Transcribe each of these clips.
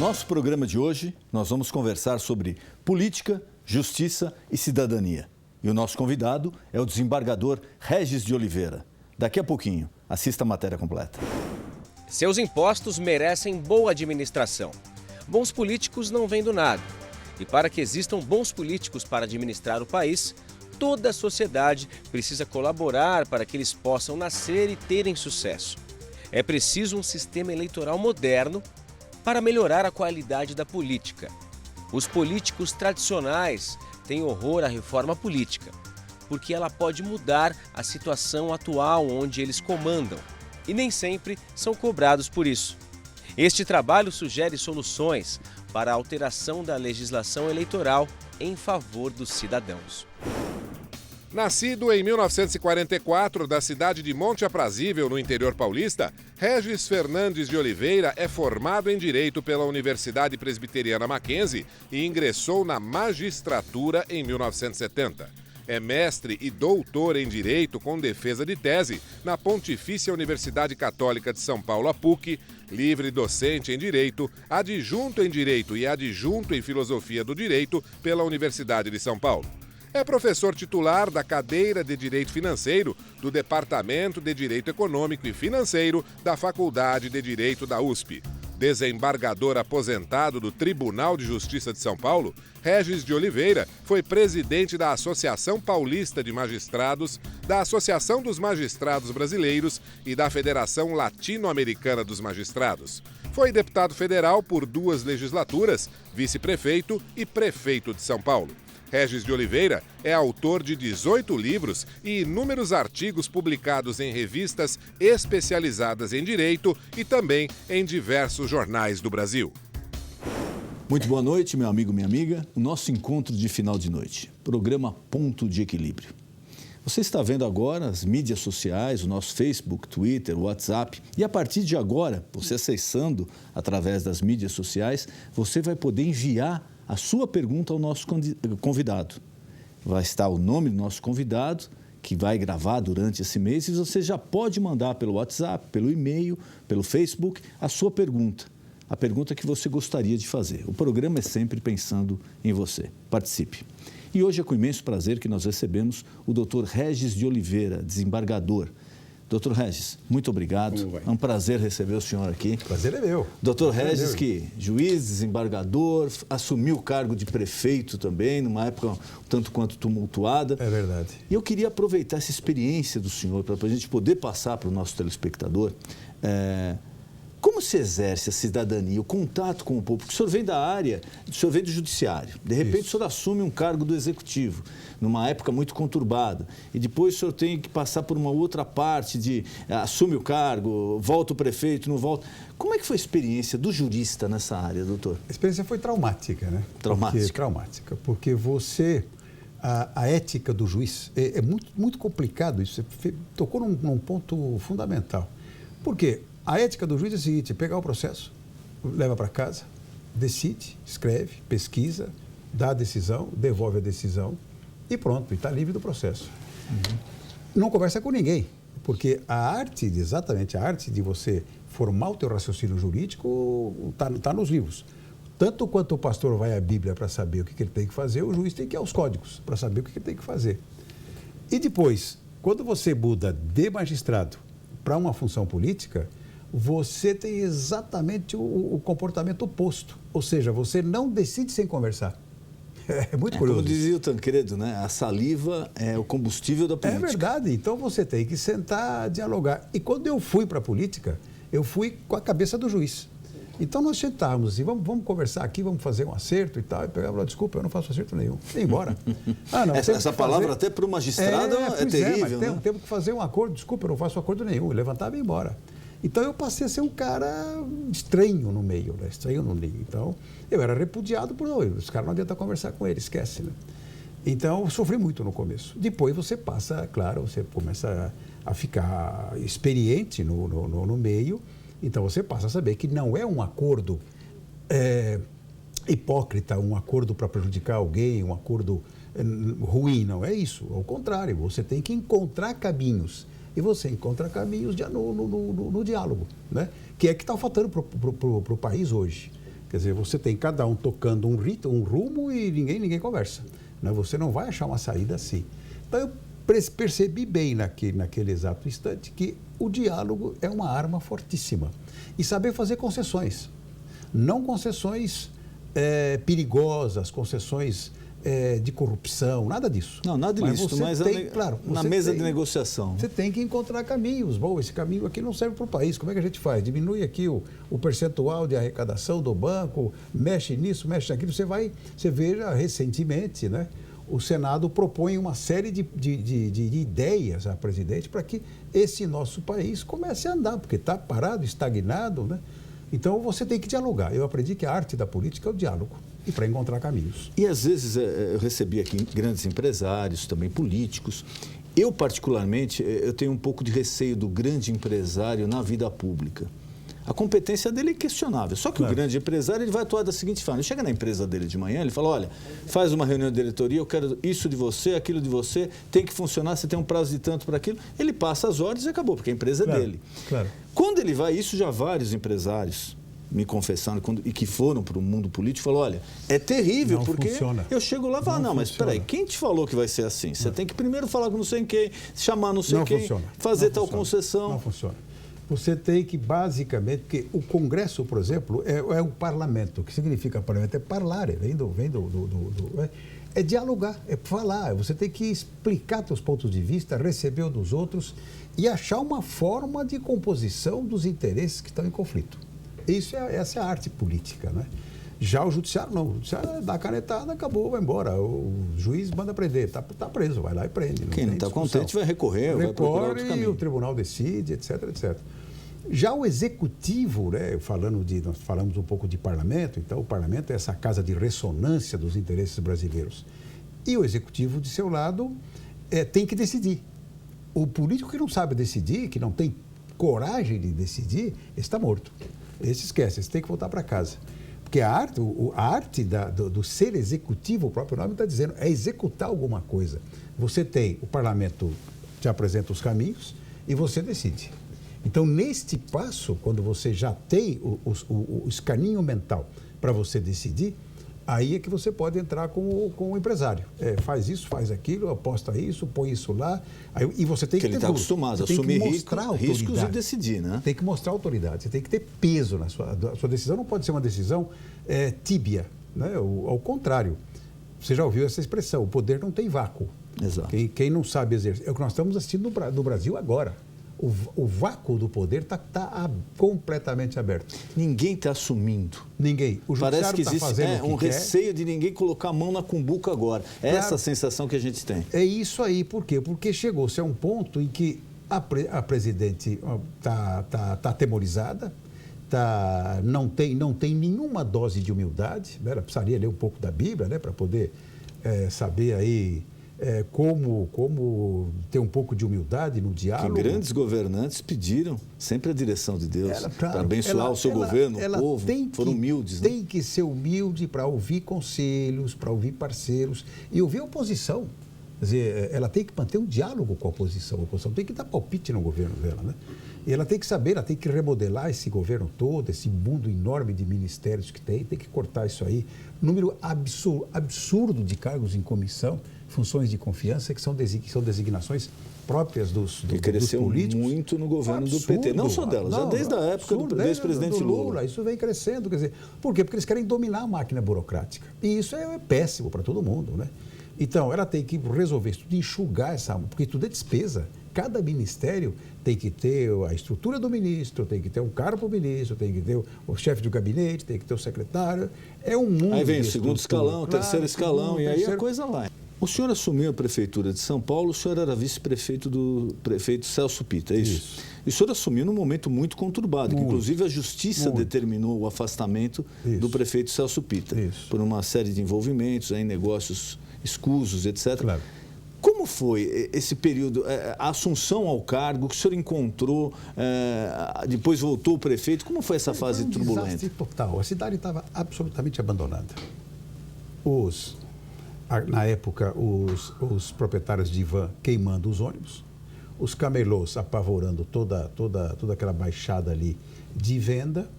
nosso programa de hoje, nós vamos conversar sobre política, justiça e cidadania. E o nosso convidado é o desembargador Regis de Oliveira. Daqui a pouquinho, assista a matéria completa. Seus impostos merecem boa administração. Bons políticos não vêm do nada. E para que existam bons políticos para administrar o país, toda a sociedade precisa colaborar para que eles possam nascer e terem sucesso. É preciso um sistema eleitoral moderno para melhorar a qualidade da política. Os políticos tradicionais têm horror à reforma política, porque ela pode mudar a situação atual onde eles comandam, e nem sempre são cobrados por isso. Este trabalho sugere soluções para a alteração da legislação eleitoral em favor dos cidadãos. Nascido em 1944 da cidade de Monte Aprazível, no interior paulista, Regis Fernandes de Oliveira é formado em Direito pela Universidade Presbiteriana Mackenzie e ingressou na magistratura em 1970. É mestre e doutor em Direito com defesa de tese na Pontifícia Universidade Católica de São Paulo, a PUC, livre docente em Direito, adjunto em Direito e adjunto em Filosofia do Direito pela Universidade de São Paulo. É professor titular da cadeira de Direito Financeiro do Departamento de Direito Econômico e Financeiro da Faculdade de Direito da USP. Desembargador aposentado do Tribunal de Justiça de São Paulo, Regis de Oliveira foi presidente da Associação Paulista de Magistrados, da Associação dos Magistrados Brasileiros e da Federação Latino-Americana dos Magistrados. Foi deputado federal por 2 legislaturas, vice-prefeito e prefeito de São Paulo. Regis de Oliveira é autor de 18 livros e inúmeros artigos publicados em revistas especializadas em direito e também em diversos jornais do Brasil. Muito boa noite, meu amigo, minha amiga. O nosso encontro de final de noite, programa Ponto de Equilíbrio. Você está vendo agora as mídias sociais, o nosso Facebook, Twitter, WhatsApp. E a partir de agora, você acessando através das mídias sociais, você vai poder enviar a sua pergunta ao nosso convidado. Vai estar o nome do nosso convidado, que vai gravar durante esse mês, e você já pode mandar pelo WhatsApp, pelo e-mail, pelo Facebook, a sua pergunta. A pergunta que você gostaria de fazer. O programa é sempre pensando em você. Participe. E hoje é com imenso prazer que nós recebemos o Dr. Regis de Oliveira, desembargador. Dr. Regis, muito obrigado. É um prazer receber o senhor aqui. Prazer é meu. Dr. Regis, que juiz, desembargador, assumiu o cargo de prefeito também, numa época tanto quanto tumultuada. É verdade. E eu queria aproveitar essa experiência do senhor para a gente poder passar para o nosso telespectador como se exerce a cidadania, o contato com o povo? Porque o senhor vem da área, o senhor vem do judiciário, de repente o senhor assume um cargo do executivo, numa época muito conturbada, e depois o senhor tem que passar por uma outra parte de assume o cargo, volta o prefeito, não volta. Como é que foi a experiência do jurista nessa área, doutor? A experiência foi traumática, né? Traumática? Porque você... A ética do juiz é muito complicado isso. Você tocou num ponto fundamental. Por quê? A ética do juiz é a seguinte: pegar o processo, leva para casa, decide, escreve, pesquisa, dá a decisão, devolve a decisão e pronto, e está livre do processo. Não conversa com ninguém, porque exatamente a arte de você formar o teu raciocínio jurídico está nos livros. Tanto quanto o pastor vai à Bíblia para saber o que ele tem que fazer, o juiz tem que ir aos códigos para saber o que ele tem que fazer. E depois, quando você muda de magistrado para uma função política, você tem exatamente o comportamento oposto. Ou seja, você não decide sem conversar. É muito curioso. Como dizia o Tancredo, né? A saliva é o combustível da política. É verdade. Então você tem que sentar, dialogar. E quando eu fui para a política, eu fui com a cabeça do juiz. Então nós sentávamos assim, vamos conversar aqui, vamos fazer um acerto e tal. E pegava e falava, desculpa, eu não faço acerto nenhum. Vem embora. Não, essa palavra até para o magistrado é terrível, mas temos que fazer um acordo. Desculpa, eu não faço acordo nenhum. Eu levantava e ia embora. Então eu passei a ser um cara estranho no meio, né? Estranho no meio. Então eu era repudiado por os caras não adianta conversar com ele, esquece, né? Então eu sofri muito no começo. Depois você passa, claro, você começa a ficar experiente no meio. Então você passa a saber que não é um acordo hipócrita, um acordo para prejudicar alguém, um acordo ruim, não é isso. Ao contrário, você tem que encontrar caminhos. E você encontra caminhos no diálogo, né? Que é que está faltando para o país hoje. Quer dizer, você tem cada um tocando um ritmo, um rumo e ninguém conversa. Né? Você não vai achar uma saída assim. Então, eu percebi bem naquele exato instante que o diálogo é uma arma fortíssima. E saber fazer concessões. Não concessões perigosas, concessões de corrupção, nada disso. Não, nada disso, mas na mesa de negociação. Você tem que encontrar caminhos. Bom, esse caminho aqui não serve para o país. Como é que a gente faz? Diminui aqui o percentual de arrecadação do banco, mexe nisso, mexe naquilo. Você veja recentemente, né? O Senado propõe uma série de ideias à presidente para que esse nosso país comece a andar, porque está parado, estagnado, né? Então, você tem que dialogar. Eu aprendi que a arte da política é o diálogo e para encontrar caminhos. E, às vezes, eu recebi aqui grandes empresários, também políticos. Eu, particularmente, eu tenho um pouco de receio do grande empresário na vida pública. A competência dele é questionável. Só que claro, o grande empresário ele vai atuar da seguinte forma. Ele chega na empresa dele de manhã, ele fala, olha, faz uma reunião de diretoria, eu quero isso de você, aquilo de você, tem que funcionar, você tem um prazo de tanto para aquilo. Ele passa as ordens e acabou, porque a empresa é dele. Claro. Quando ele vai, isso já vários empresários me confessaram e que foram para o mundo político, falou, olha, é terrível, não porque funciona. Eu chego lá e falo, não, mas espera aí, quem te falou que vai ser assim? Você tem que primeiro falar com não sei quem, chamar não sei quem, fazer tal concessão. Não funciona. Você tem que, basicamente, porque o Congresso, por exemplo, é o parlamento. O que significa parlamento? É parlare, é dialogar, é falar. Você tem que explicar seus pontos de vista, receber o dos outros e achar uma forma de composição dos interesses que estão em conflito. Essa é a arte política, né? Já o judiciário não. O judiciário dá a canetada, acabou, vai embora. O juiz manda prender, está preso, vai lá e prende. Quem não está contente vai recorrer, vai procurar outro caminho. E o tribunal decide, etc, etc. Já o executivo, né, nós falamos um pouco de parlamento, então o parlamento é essa casa de ressonância dos interesses brasileiros. E o executivo, de seu lado, tem que decidir. O político que não sabe decidir, que não tem coragem de decidir, está morto. Esse esquece, esse tem que voltar para casa. Porque a arte do ser executivo, o próprio nome está dizendo, é executar alguma coisa. Você tem, o parlamento te apresenta os caminhos e você decide. Então, neste passo, quando você já tem o escaninho mental para você decidir, aí é que você pode entrar com o empresário. Faz isso, faz aquilo, aposta isso, põe isso lá. E você tem que ter ele está acostumado a assumir riscos e decidir, né? Tem que mostrar autoridade, você tem que ter peso na sua decisão. Não pode ser uma decisão tíbia, né? Ao contrário. Você já ouviu essa expressão, o poder não tem vácuo. Exato. Quem não sabe exercer. É o que nós estamos assistindo no Brasil agora. O vácuo do poder está completamente aberto. Ninguém está assumindo. Ninguém. O Parece que existe um quer. receio de ninguém colocar a mão na cumbuca agora. É essa a sensação que a gente tem. É isso aí. Por quê? Porque chegou-se a um ponto em que a presidente está atemorizada, não tem nenhuma dose de humildade. Né? Ela precisaria ler um pouco da Bíblia, né? Para poder saber aí... como ter um pouco de humildade no diálogo. Que grandes governantes pediram sempre a direção de Deus para abençoar o seu governo, o povo, foram humildes. Tem que ser humilde para ouvir conselhos, para ouvir parceiros e ouvir a oposição. Quer dizer, ela tem que manter um diálogo com a oposição tem que dar palpite no governo dela, né? E ela tem que saber, ela tem que remodelar esse governo todo, esse mundo enorme de ministérios que tem que cortar isso aí. Número absurdo de cargos em comissão, funções de confiança, que são designações próprias dos políticos. Que cresceu muito no governo do PT, não só dela, já desde a época do ex-presidente Lula. Isso vem crescendo, quer dizer, por quê? Porque eles querem dominar a máquina burocrática. E isso é péssimo para todo mundo, né? Então, ela tem que resolver isso tudo, enxugar porque tudo é despesa. Cada ministério tem que ter a estrutura do ministro, tem que ter um cargo para o ministro, tem que ter o chefe do gabinete, tem que ter o secretário. É um mundo. Aí vem o segundo escalão, o terceiro escalão, e aí a coisa vai. O senhor assumiu a prefeitura de São Paulo, o senhor era vice-prefeito do prefeito Celso Pitta, é isso? E o senhor assumiu num momento muito conturbado, que inclusive a Justiça determinou o afastamento do prefeito Celso Pitta, por uma série de envolvimentos em negócios escusos, etc. Claro. Como foi esse período, a assunção ao cargo, que o senhor encontrou, depois voltou o prefeito, como foi essa fase turbulenta? Foi um desastre total, a cidade estava absolutamente abandonada. Na época, os proprietários de van queimando os ônibus, os camelôs apavorando toda aquela baixada ali de venda,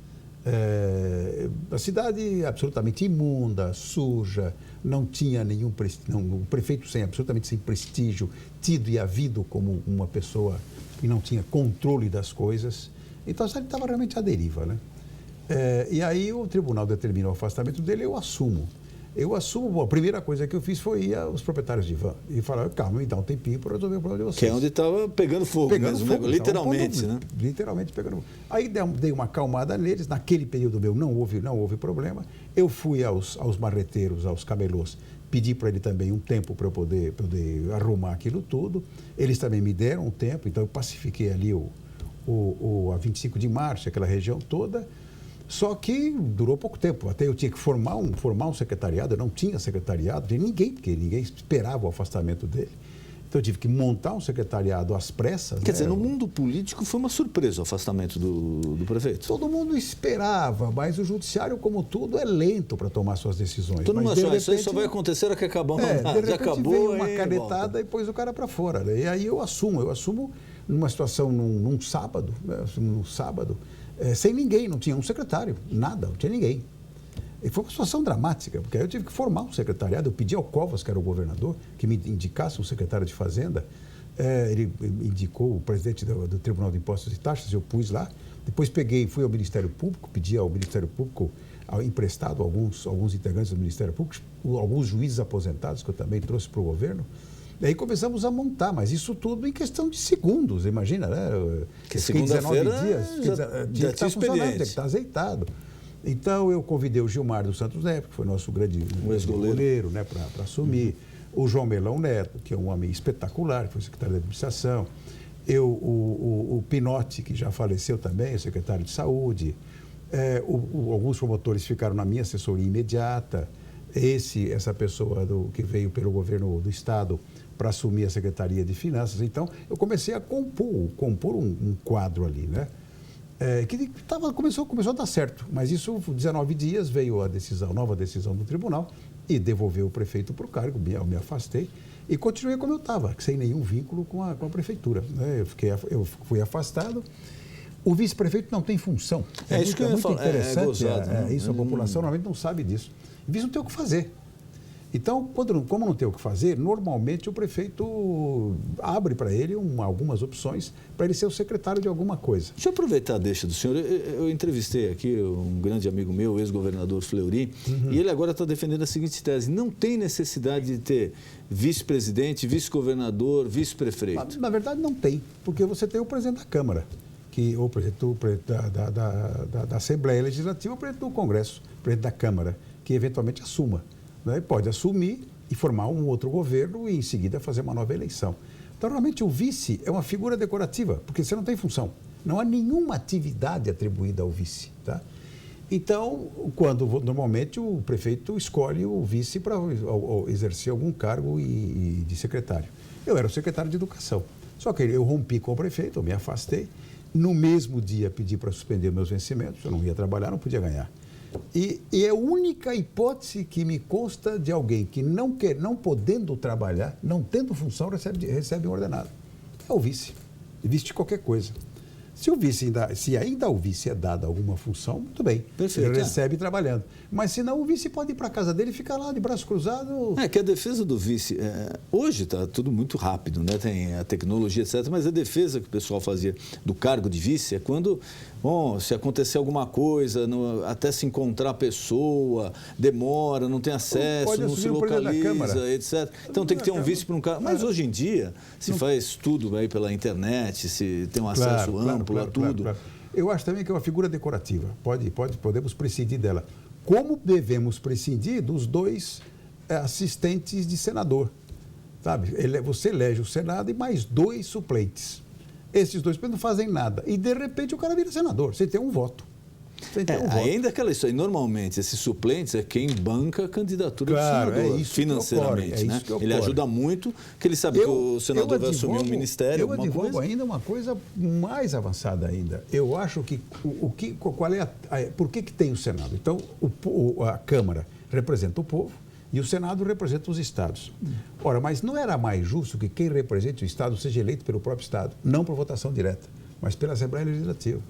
A cidade absolutamente imunda, suja, não tinha nenhum o prefeito absolutamente sem prestígio, tido e havido como uma pessoa que não tinha controle das coisas. Então a cidade estava realmente à deriva, né? E aí o tribunal determina o afastamento dele, eu assumo. Bom, a primeira coisa que eu fiz foi ir aos proprietários de van e falar, calma, me dá um tempinho para resolver o problema de vocês. Que é onde estava pegando fogo mesmo, né? Literalmente, né? Literalmente pegando fogo. Aí dei uma acalmada neles, naquele período meu não houve problema. Eu fui aos marreteiros, aos camelôs, pedi para ele também um tempo para eu poder arrumar aquilo tudo. Eles também me deram um tempo, então eu pacifiquei ali a 25 de março, aquela região toda. Só que durou pouco tempo. Até eu tinha que formar um secretariado, eu não tinha secretariado de ninguém, porque ninguém esperava o afastamento dele. Então eu tive que montar um secretariado às pressas. Quer dizer, no mundo político foi uma surpresa o afastamento do prefeito. Todo mundo esperava, mas o judiciário, como tudo, é lento para tomar suas decisões. Todo mundo achou, isso aí só vai acontecer hora que acabar o mandato. Já acabou, veio uma canetada e pôs o cara para fora. E aí eu assumo numa situação num sábado, sem ninguém, não tinha um secretário, nada, não tinha ninguém. E foi uma situação dramática, porque aí eu tive que formar um secretariado. Eu pedi ao Covas, que era o governador, que me indicasse um secretário de Fazenda. Ele indicou o presidente do Tribunal de Impostos e Taxas, eu pus lá. Depois fui ao Ministério Público, pedi ao Ministério Público emprestado alguns integrantes do Ministério Público, alguns juízes aposentados, que eu também trouxe para o governo. Daí começamos a montar, mas isso tudo em questão de segundos, imagina, né? Que segunda-feira tinha que estar azeitado. Então eu convidei o Gilmar dos Santos Neto, que foi nosso grande ex-goleiro, né, para assumir. O João Melão Neto, que é um homem espetacular, que foi secretário de administração. O Pinotti, que já faleceu também, secretário de saúde. Alguns promotores ficaram na minha assessoria imediata. Essa pessoa que veio pelo governo do Estado para assumir a Secretaria de Finanças. Então, eu comecei a compor um quadro ali, né? Que começou a dar certo, mas isso, 19 dias, veio a nova decisão do tribunal e devolveu o prefeito para o cargo, eu me afastei e continuei como eu estava, sem nenhum vínculo com a prefeitura, né? Eu fui afastado. O vice-prefeito não tem função. Isso que eu ia falar. Interessante, isso a população normalmente não sabe disso. O vice não tem o que fazer. Então, como não tem o que fazer, normalmente o prefeito abre para ele algumas opções para ele ser o secretário de alguma coisa. Deixa eu aproveitar a deixa do senhor. Eu entrevistei aqui um grande amigo meu, o ex-governador Fleury, e ele agora está defendendo a seguinte tese: não tem necessidade de ter vice-presidente, vice-governador, vice-prefeito. Na verdade, não tem, porque você tem o presidente da Câmara, o presidente da Assembleia Legislativa, o presidente do Congresso, o presidente da Câmara, que eventualmente assuma. Né? Pode assumir e formar um outro governo e, em seguida, fazer uma nova eleição. Então, normalmente, o vice é uma figura decorativa, porque você não tem função. Não há nenhuma atividade atribuída ao vice. Tá? Então, normalmente, o prefeito escolhe o vice para exercer algum cargo de secretário. Eu era o secretário de Educação. Só que eu rompi com o prefeito, eu me afastei. No mesmo dia, pedi para suspender meus vencimentos. Eu não ia trabalhar, não podia ganhar. E é a única hipótese que me consta de alguém que não podendo trabalhar, não tendo função, recebe um ordenado. É o vice de qualquer coisa. Se ainda o vice é dado alguma função, muito bem. Perfeito, ele recebe trabalhando. Mas se não, o vice pode ir para a casa dele e ficar lá de braço cruzado. Que a defesa do vice, hoje está tudo muito rápido, né? Tem a tecnologia, etc. Mas a defesa que o pessoal fazia do cargo de vice é quando, se acontecer alguma coisa, até se encontrar a pessoa, demora, não tem acesso, não se localiza, etc. Então tem que ter um vice para um cargo. Mas hoje em dia se faz tudo aí pela internet, se tem um acesso amplo a tudo. Claro. Eu acho também que é uma figura decorativa. Podemos prescindir dela. Como devemos prescindir dos dois assistentes de senador? Sabe? Você elege o Senado e mais 2 suplentes. Esses 2 não fazem nada. E, de repente, o cara vira senador. Você tem um voto. Ainda aquela história. Normalmente, esses suplentes é quem banca a candidatura do senador, financeiramente. Né? Ele ajuda muito, porque ele sabe que o senador vai assumir um ministério, alguma coisa. Eu advogo ainda uma coisa mais avançada ainda. Eu acho que... Por que tem o Senado? Então, a Câmara representa o povo e o Senado representa os estados. Ora, mas não era mais justo que quem represente o estado seja eleito pelo próprio estado, não por votação direta, mas pela Assembleia Legislativa.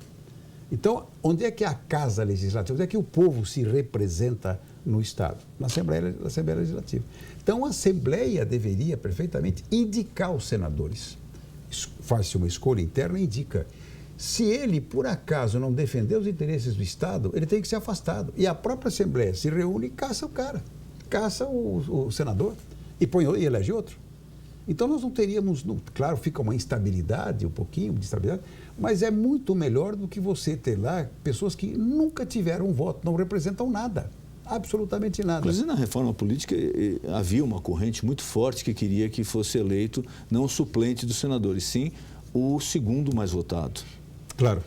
Então, onde é que é a Casa Legislativa? Onde é que o povo se representa no Estado? Na Assembleia Legislativa. Então, a Assembleia deveria perfeitamente indicar os senadores. Faz-se uma escolha interna e indica. Se ele, por acaso, não defender os interesses do Estado, ele tem que ser afastado. E a própria Assembleia se reúne e caça o cara. Caça o senador e elege outro. Então, nós não teríamos... Claro, fica uma instabilidade, um pouquinho de instabilidade, mas é muito melhor do que você ter lá pessoas que nunca tiveram um voto, não representam nada. Absolutamente nada. Inclusive, na reforma política, havia uma corrente muito forte que queria que fosse eleito não o suplente dos senadores, sim o segundo mais votado. Claro.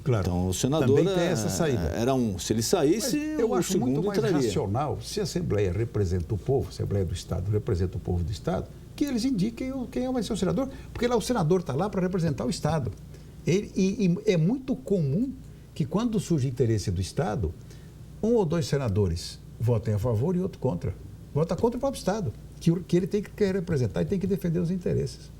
Então, o senador também tem essa saída. Era um. Se ele saísse, eu acho segundo muito mais entraria. racional, se a Assembleia representa o povo, a Assembleia do Estado representa o povo do Estado, que eles indiquem quem vai ser o senador, porque lá o senador está lá para representar o Estado. E é muito comum que quando surge interesse do Estado, um ou dois senadores votem a favor e outro contra. Vota contra o próprio Estado, que ele tem que representar e tem que defender os interesses.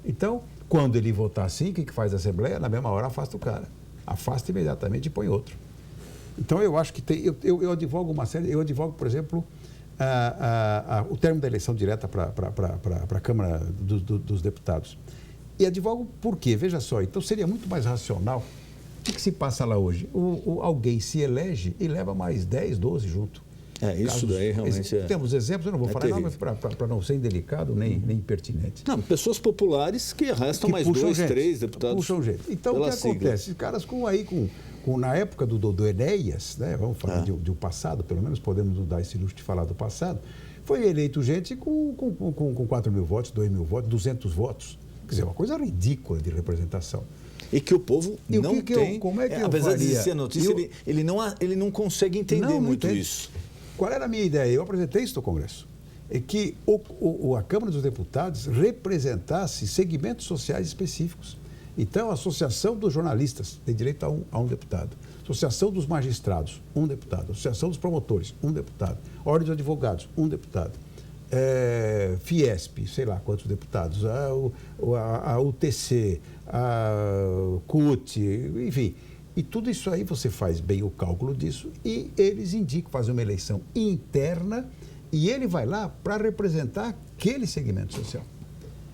Então, quando ele votar assim, o que faz a Assembleia? Na mesma hora afasta o cara. Afasta imediatamente e põe outro. Então, eu acho que eu advogo uma série... Eu advogo, por exemplo, o termo da eleição direta para a Câmara dos Deputados. E advogo por quê? Veja só, então seria muito mais racional. O que se passa lá hoje? Alguém se elege e leva mais 10, 12 junto. Isso daí realmente temos exemplos, eu não vou falar nada para não ser indelicado nem impertinente. Não, pessoas populares que arrestam mais 2, 3 deputados. Puxam gente. Então, o que acontece? Os caras na época do Enéas, né, vamos falar de um passado, pelo menos podemos nos dar esse luxo de falar do passado, foi eleito gente com 4 mil votos, 2 mil votos, 200 votos. Quer dizer, uma coisa ridícula de representação. E que o povo não tem. Como é que apesar de ser a notícia, ele não consegue entender muito isso. Qual era a minha ideia? Eu apresentei isso no Congresso. É que a Câmara dos Deputados representasse segmentos sociais específicos. Então, a Associação dos Jornalistas tem direito a um deputado. Associação dos Magistrados, um deputado. Associação dos Promotores, um deputado. Ordem dos Advogados, um deputado. Fiesp, sei lá quantos deputados. A UTC, a CUT, enfim... E tudo isso aí você faz bem o cálculo disso e eles indicam, fazem uma eleição interna e ele vai lá para representar aquele segmento social.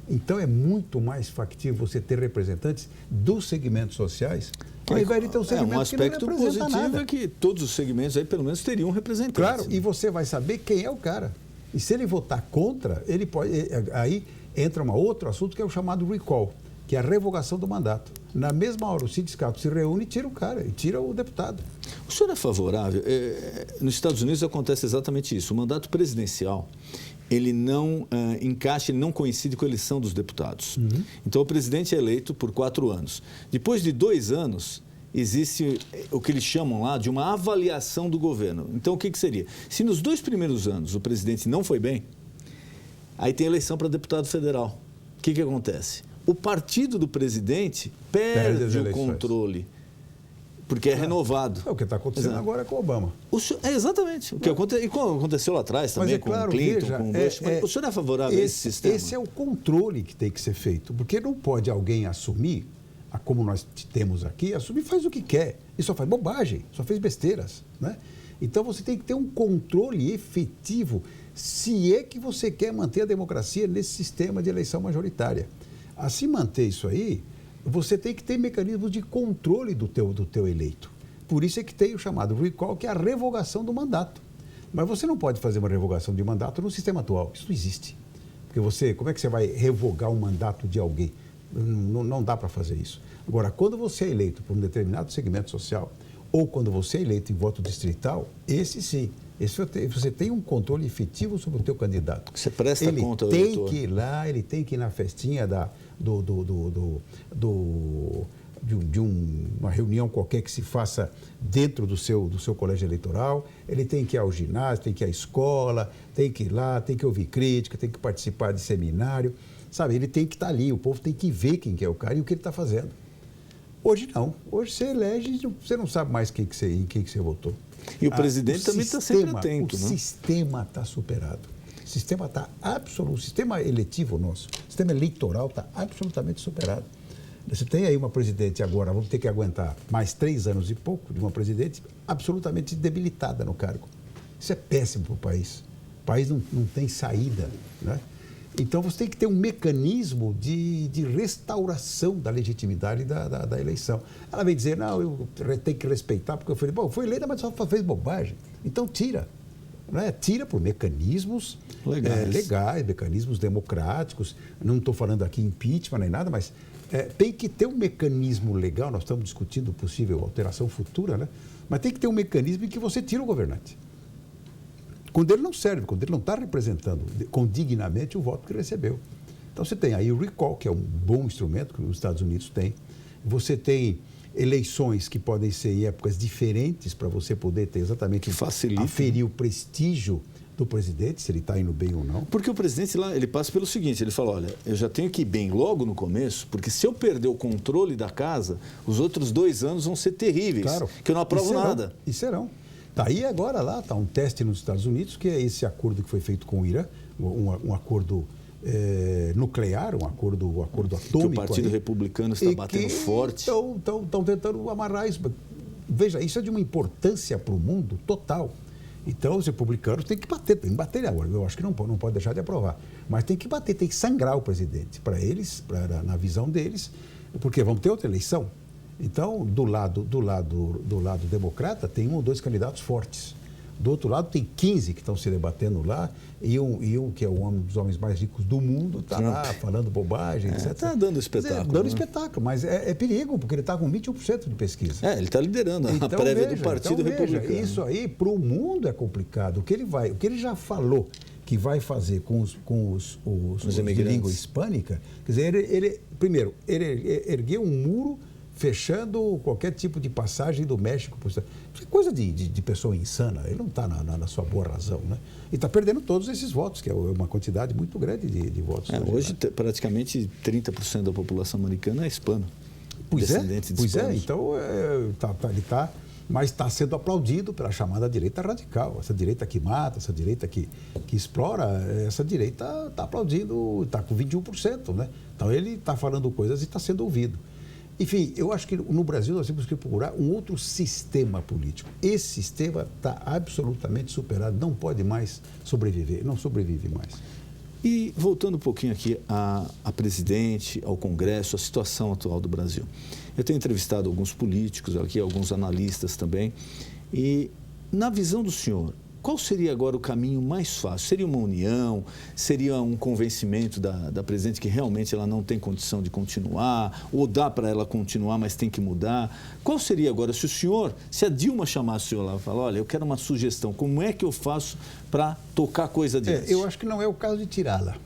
Então é muito mais factível você ter representantes dos segmentos sociais ao invés de ter um segmento que não representa nada. Um aspecto positivo é que todos os segmentos aí pelo menos teriam representantes. Claro, e você vai saber quem é o cara. E se ele votar contra, ele pode... Aí entra um outro assunto que é o chamado recall, que é a revogação do mandato. Na mesma hora, o sindicato se reúne e tira o cara, e tira o deputado. O senhor é favorável? Nos Estados Unidos acontece exatamente isso. O mandato presidencial, ele não encaixa, ele não coincide com a eleição dos deputados. Uhum. Então, o presidente é eleito por 4 anos. Depois de 2 anos, existe o que eles chamam lá de uma avaliação do governo. Então, o que seria? Se nos 2 primeiros anos o presidente não foi bem, aí tem eleição para deputado federal. O que acontece? O partido do presidente perde o controle, porque é renovado. É o que está acontecendo agora com o Obama. Exatamente. O que aconteceu lá atrás também com o Clinton, com o Bush. O senhor é favorável a esse sistema? Esse é o controle que tem que ser feito, porque não pode alguém assumir, como nós temos aqui, faz o que quer. E só faz bobagem, só fez besteiras. Né? Então você tem que ter um controle efetivo, se é que você quer manter a democracia nesse sistema de eleição majoritária. Assim manter isso aí, você tem que ter mecanismos de controle do teu eleito. Por isso é que tem o chamado recall, que é a revogação do mandato. Mas você não pode fazer uma revogação de mandato no sistema atual. Isso não existe. Porque como é que você vai revogar um mandato de alguém? Não dá para fazer isso. Agora, quando você é eleito por um determinado segmento social, ou quando você é eleito em voto distrital, esse sim. Você tem um controle efetivo sobre o teu candidato. Você presta conta do eleitor. Ele tem que ir lá, ele tem que ir na festinha de uma reunião qualquer que se faça dentro do seu colégio eleitoral, ele tem que ir ao ginásio, tem que ir à escola, tem que ir lá, tem que ouvir crítica, tem que participar de seminário, sabe? Ele tem que estar ali, o povo tem que ver quem que é o cara e o que ele está fazendo. Hoje não. Hoje você elege, você não sabe mais em quem que você votou. E o presidente também está sempre atento, né? O sistema está superado. O sistema está absoluto. O sistema eletivo nosso, o sistema eleitoral está absolutamente superado. Você tem aí uma presidente agora, vamos ter que aguentar mais 3 anos e pouco de uma presidente absolutamente debilitada no cargo. Isso é péssimo para o país. O país não tem saída, né? Então, você tem que ter um mecanismo de restauração da legitimidade da eleição. Ela vem dizer, não, eu tenho que respeitar, porque eu falei, bom, foi eleita, mas só fez bobagem. Então, tira. Né? Tira por mecanismos legais, mecanismos democráticos. Não estou falando aqui impeachment nem nada, mas tem que ter um mecanismo legal. Nós estamos discutindo possível alteração futura, né? Mas tem que ter um mecanismo em que você tira o governante. Quando ele não serve, quando ele não está representando condignamente o voto que ele recebeu. Então, você tem aí o recall, que é um bom instrumento que os Estados Unidos têm. Você tem eleições que podem ser em épocas diferentes para você poder ter exatamente aferir o prestígio do presidente, se ele está indo bem ou não. Porque o presidente lá, ele passa pelo seguinte, ele fala, olha, eu já tenho que ir bem logo no começo, porque se eu perder o controle da casa, os outros 2 anos vão ser terríveis, claro, que eu não aprovo nada. E serão. Tá aí agora lá, está um teste nos Estados Unidos, que é esse acordo que foi feito com o Irã, um acordo nuclear, um acordo atômico. Que o Partido Republicano está batendo forte. Estão tentando amarrar isso. Veja, isso é de uma importância para o mundo total. Então, os republicanos têm que bater agora. Eu acho que não pode deixar de aprovar. Mas tem que bater, tem que sangrar o presidente. Para eles, na visão deles, porque vamos ter outra eleição. Então, do lado democrata, tem 1 ou 2 candidatos fortes. Do outro lado, tem 15 que estão se debatendo lá, e um que é um dos homens mais ricos do mundo, está lá falando bobagem, etc. Está dando espetáculo. Dando espetáculo, mas é perigo, porque ele está com 21% de pesquisa. Ele está liderando a prévia do Partido Republicano. Isso aí, para o mundo, é complicado. O que ele já falou que vai fazer com os de língua hispânica, quer dizer, ele ergueu um muro fechando qualquer tipo de passagem do México. Isso é coisa de pessoa insana. Ele não está na sua boa razão, né? E está perdendo todos esses votos, que é uma quantidade muito grande de votos. Hoje, praticamente 30% da população americana é hispana. Pois é. Então, ele está... Mas está sendo aplaudido pela chamada direita radical. Essa direita que mata, essa direita que explora, essa direita está aplaudindo, está com 21%, né? Então, ele está falando coisas e está sendo ouvido. Enfim, eu acho que no Brasil nós temos que procurar um outro sistema político. Esse sistema está absolutamente superado, não pode mais sobreviver, não sobrevive mais. E voltando um pouquinho aqui a presidente, ao Congresso, a situação atual do Brasil. Eu tenho entrevistado alguns políticos aqui, alguns analistas também, e na visão do senhor, qual seria agora o caminho mais fácil? Seria uma união? Seria um convencimento da presidente que realmente ela não tem condição de continuar? Ou dá para ela continuar, mas tem que mudar? Qual seria agora, se a Dilma chamasse o senhor lá e falar, olha, eu quero uma sugestão, como é que eu faço para tocar a coisa adiante? Eu acho que não é o caso de tirá-la.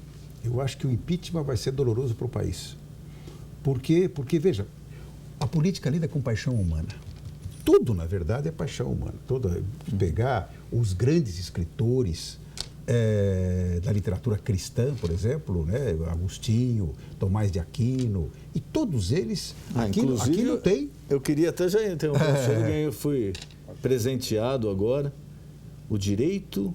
Eu acho que o impeachment vai ser doloroso para o país. Porque, veja, a política lida com paixão humana. Tudo, na verdade, é paixão humana. Pegar os grandes escritores da literatura cristã, por exemplo, né? Agostinho, Tomás de Aquino, e todos eles, Aquino tem... Eu queria até já interromper, eu fui presenteado agora, O Direito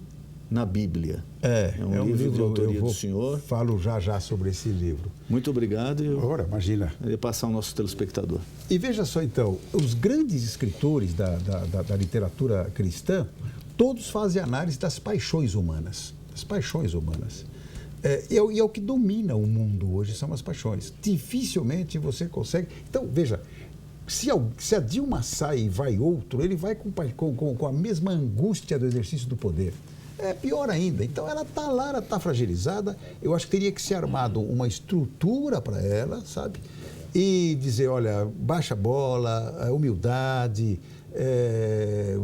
na Bíblia. É um livro de autoria do senhor. Falo já sobre esse livro. Muito obrigado. Ora, imagina. Eu ia passar ao nosso telespectador. E veja só, então, os grandes escritores da literatura cristã, todos fazem análise das paixões humanas. Das paixões humanas. E é o que domina o mundo hoje, são as paixões. Dificilmente você consegue... Então, veja, se a Dilma sai e vai outro, ele vai com a mesma angústia do exercício do poder. É pior ainda. Então, ela está lá, ela está fragilizada. Eu acho que teria que ser armado uma estrutura para ela, sabe? E dizer, olha, baixa a bola, humildade,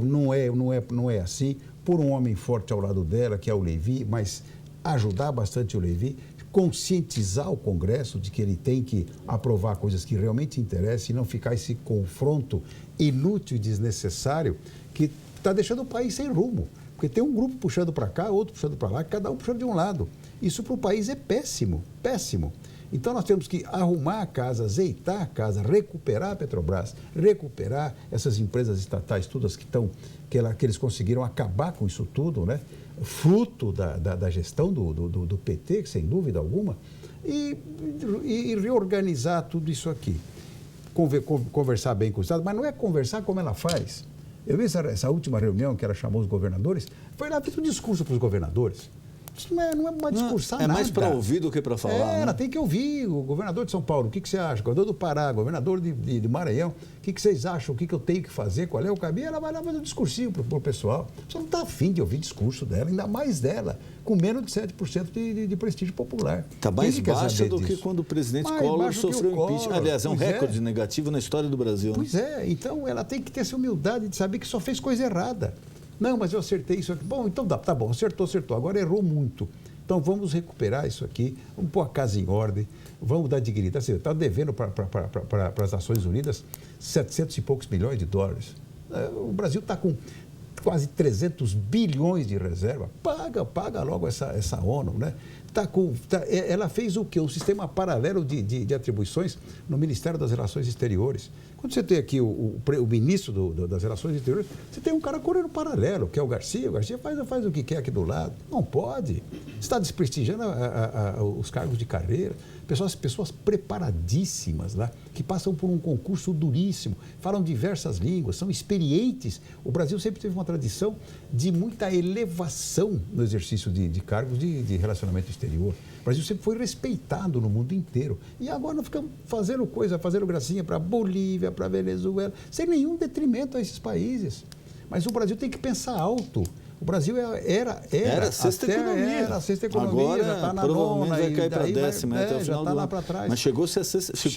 não é assim. Por um homem forte ao lado dela, que é o Levi, mas ajudar bastante o Levi, conscientizar o Congresso de que ele tem que aprovar coisas que realmente interessam e não ficar esse confronto inútil e desnecessário que está deixando o país sem rumo. Porque tem um grupo puxando para cá, outro puxando para lá, cada um puxando de um lado. Isso para o país é péssimo, péssimo. Então nós temos que arrumar a casa, azeitar a casa, recuperar a Petrobras, recuperar essas empresas estatais todas que eles conseguiram acabar com isso tudo, né? Fruto da gestão do PT, sem dúvida alguma, e reorganizar tudo isso aqui. Conversar bem com o Estado, mas não é conversar como ela faz. Eu vi essa última reunião que ela chamou os governadores, foi lá feito um discurso para os governadores. Isso não é uma discussão nada. É mais para ouvir do que para falar. Ela tem que ouvir. O governador de São Paulo, o que você acha? O governador do Pará, governador de Maranhão, o que vocês acham? O que eu tenho que fazer? Qual é o caminho? Ela vai lá fazer um discursinho para o pessoal. Você não está afim de ouvir discurso dela, ainda mais dela, com menos de 7% de prestígio popular. Está mais baixa do que quando o presidente Collor sofreu impeachment. Aliás, é um recorde negativo na história do Brasil. Pois é. Então, ela tem que ter essa humildade de saber que só fez coisa errada. Não, mas eu acertei isso aqui. Bom, então tá bom, acertou. Agora errou muito. Então, vamos recuperar isso aqui, vamos pôr a casa em ordem, vamos dar dignidade. Você está devendo para as Nações Unidas 700 e poucos milhões de dólares. O Brasil está com quase 300 bilhões de reserva. Paga logo essa ONU, né? Ela fez o quê? Um sistema paralelo de atribuições no Ministério das Relações Exteriores. Quando você tem aqui o ministro das Relações Exteriores, você tem um cara correndo paralelo, que é o Garcia. O Garcia faz o que quer aqui do lado. Não pode. Você está desprestigiando os cargos de carreira. Pessoas preparadíssimas lá, que passam por um concurso duríssimo, falam diversas línguas, são experientes. O Brasil sempre teve uma tradição de muita elevação no exercício de cargos de relacionamento exterior. O Brasil sempre foi respeitado no mundo inteiro. E agora nós ficamos fazendo gracinha para a Bolívia, para a Venezuela, sem nenhum detrimento a esses países. Mas o Brasil tem que pensar alto. O Brasil era a sexta economia. Era a sexta economia, agora, já está na provavelmente nona. Vai cair para a décima até o final do ano. Lá para trás. Mas ficou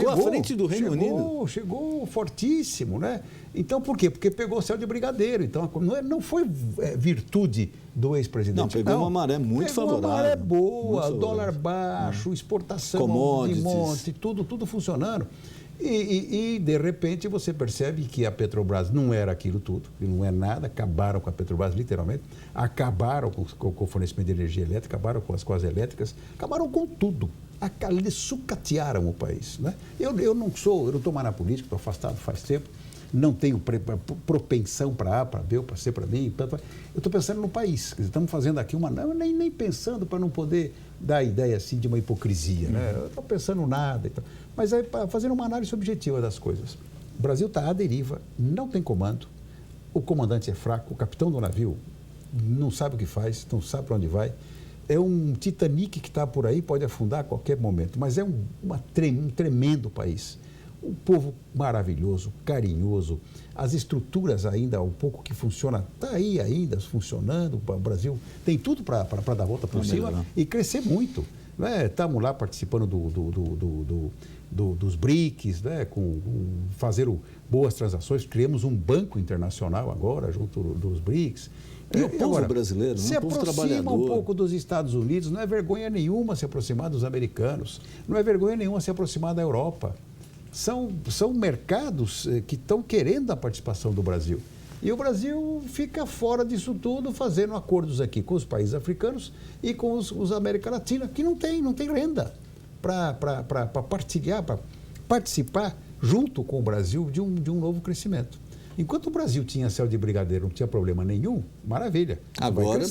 à frente do Reino Unido. Chegou fortíssimo, né? Então, por quê? Porque pegou o céu de brigadeiro. Então, não foi virtude do ex-presidente. Não, pegou uma maré muito favorável. Uma maré boa, dólar baixo, exportação de monte, tudo funcionando. E, de repente, você percebe que a Petrobras não era aquilo tudo, que não é nada, acabaram com a Petrobras, literalmente, acabaram com o fornecimento de energia elétrica, acabaram com as elétricas, acabaram com tudo. Eles sucatearam o país, né? Eu não estou mais na política, estou afastado faz tempo, não tenho propensão para A, para B, ou para C, para D. Eu estou pensando no país. Quer dizer, estamos fazendo aqui nem pensando para não poder dar a ideia assim de uma hipocrisia, né? Eu estou pensando nada. Então, mas aí, fazendo uma análise objetiva das coisas. O Brasil está à deriva, não tem comando, o comandante é fraco, o capitão do navio não sabe o que faz, não sabe para onde vai. É um Titanic que está por aí, pode afundar a qualquer momento, mas é um tremendo país. Um povo maravilhoso, carinhoso, as estruturas ainda, um pouco que funciona, está aí ainda funcionando. O Brasil tem tudo para dar a volta por cima e crescer muito. Estamos lá participando dos BRICS, né? Fazer boas transações. Criamos um banco internacional agora, junto dos BRICS. E o povo brasileiro, se o povo aproxima um pouco dos Estados Unidos. Não é vergonha nenhuma se aproximar dos americanos. Não é vergonha nenhuma se aproximar da Europa. São mercados que estão querendo a participação do Brasil. E o Brasil fica fora disso tudo, fazendo acordos aqui com os países africanos e com os da América Latina, que não tem renda para partilhar, para participar junto com o Brasil de um novo crescimento. Enquanto o Brasil tinha céu de brigadeiro, não tinha problema nenhum, maravilha. Agora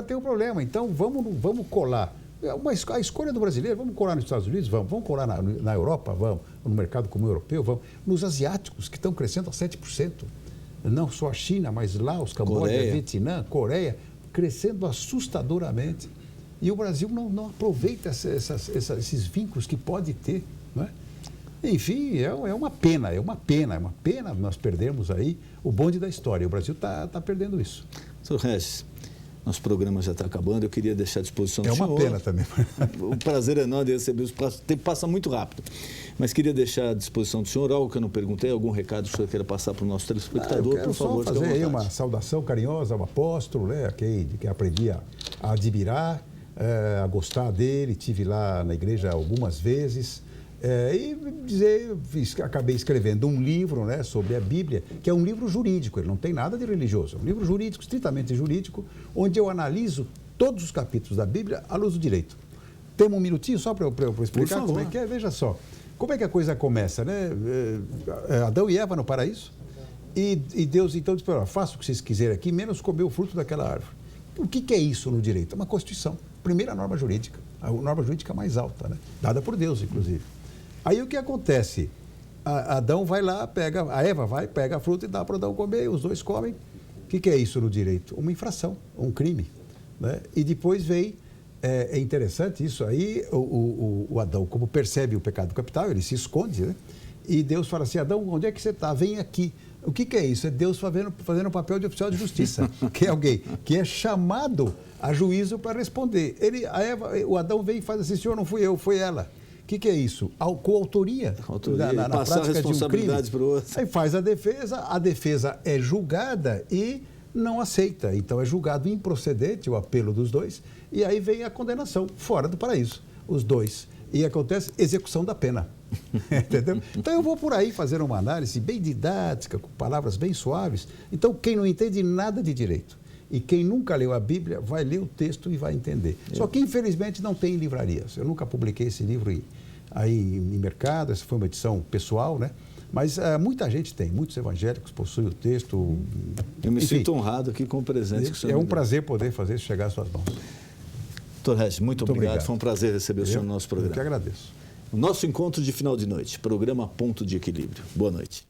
tem um problema. Então vamos colar. A escolha do brasileiro, vamos colar nos Estados Unidos? Vamos colar na Europa? Vamos. No mercado comum europeu? Vamos. Nos asiáticos, que estão crescendo a 7%. Não só a China, mas Laos, Camboja, Vietnã, Coreia, crescendo assustadoramente. E o Brasil não aproveita esses vínculos que pode ter, não é? Enfim, é uma pena nós perdemos aí o bonde da história. O Brasil está perdendo isso. Sr. Regis, nosso programa já está acabando, eu queria deixar à disposição do senhor. É uma pena também. O prazer é enorme de receber os passos. O tempo passa muito rápido. Mas queria deixar à disposição do senhor algo que eu não perguntei, algum recado que o senhor queira passar para o nosso telespectador, por favor. Só fazer aí uma saudação carinhosa ao apóstolo, né, que aprendi a admirar, a gostar dele. Estive lá na igreja algumas vezes. Acabei escrevendo um livro, né, sobre a Bíblia, que é um livro jurídico, ele não tem nada de religioso, é um livro jurídico, estritamente jurídico, onde eu analiso todos os capítulos da Bíblia à luz do direito. Temos um minutinho só para eu explicar Por como é favor. que é? Veja só. Como é que a coisa começa, né? Adão e Eva no paraíso. E Deus então disse, faça o que vocês quiserem aqui, menos comer o fruto daquela árvore. O que é isso no direito? É uma Constituição. Primeira norma jurídica. A norma jurídica mais alta, né? Dada por Deus, inclusive. Aí o que acontece? Adão vai lá, a Eva vai, pega a fruta e dá para Adão comer, os dois comem. O que é isso no direito? Uma infração, um crime. Né? E depois vem, é interessante isso aí, o Adão, como percebe o pecado capital, ele se esconde, né? E Deus fala assim, Adão, onde é que você está? Vem aqui. O que é isso? É Deus fazendo o papel de oficial de justiça, que é alguém que é chamado a juízo para responder. O Adão vem e faz assim, senhor, não fui eu, foi ela. O que é isso? Coautoria. Autoria, na passar prática responsabilidades de um para o outro. Aí faz a defesa é julgada e não aceita. Então é julgado improcedente o apelo dos dois e aí vem a condenação, fora do paraíso, os dois. E acontece execução da pena. Entendeu? Então eu vou por aí fazer uma análise bem didática, com palavras bem suaves. Então quem não entende nada de direito e quem nunca leu a Bíblia vai ler o texto e vai entender. Só que infelizmente não tem em livrarias. Eu nunca publiquei esse livro aí em mercado, essa foi uma edição pessoal, né? Mas muita gente tem, muitos evangélicos possuem o texto. Eu me Enfim, sinto honrado aqui com o presente que o senhor é um me deu. prazer poder fazer isso chegar às suas mãos. Doutor Regis, muito obrigado. Foi um prazer receber o senhor no nosso programa. Eu que agradeço. O nosso encontro de final de noite, programa Ponto de Equilíbrio. Boa noite.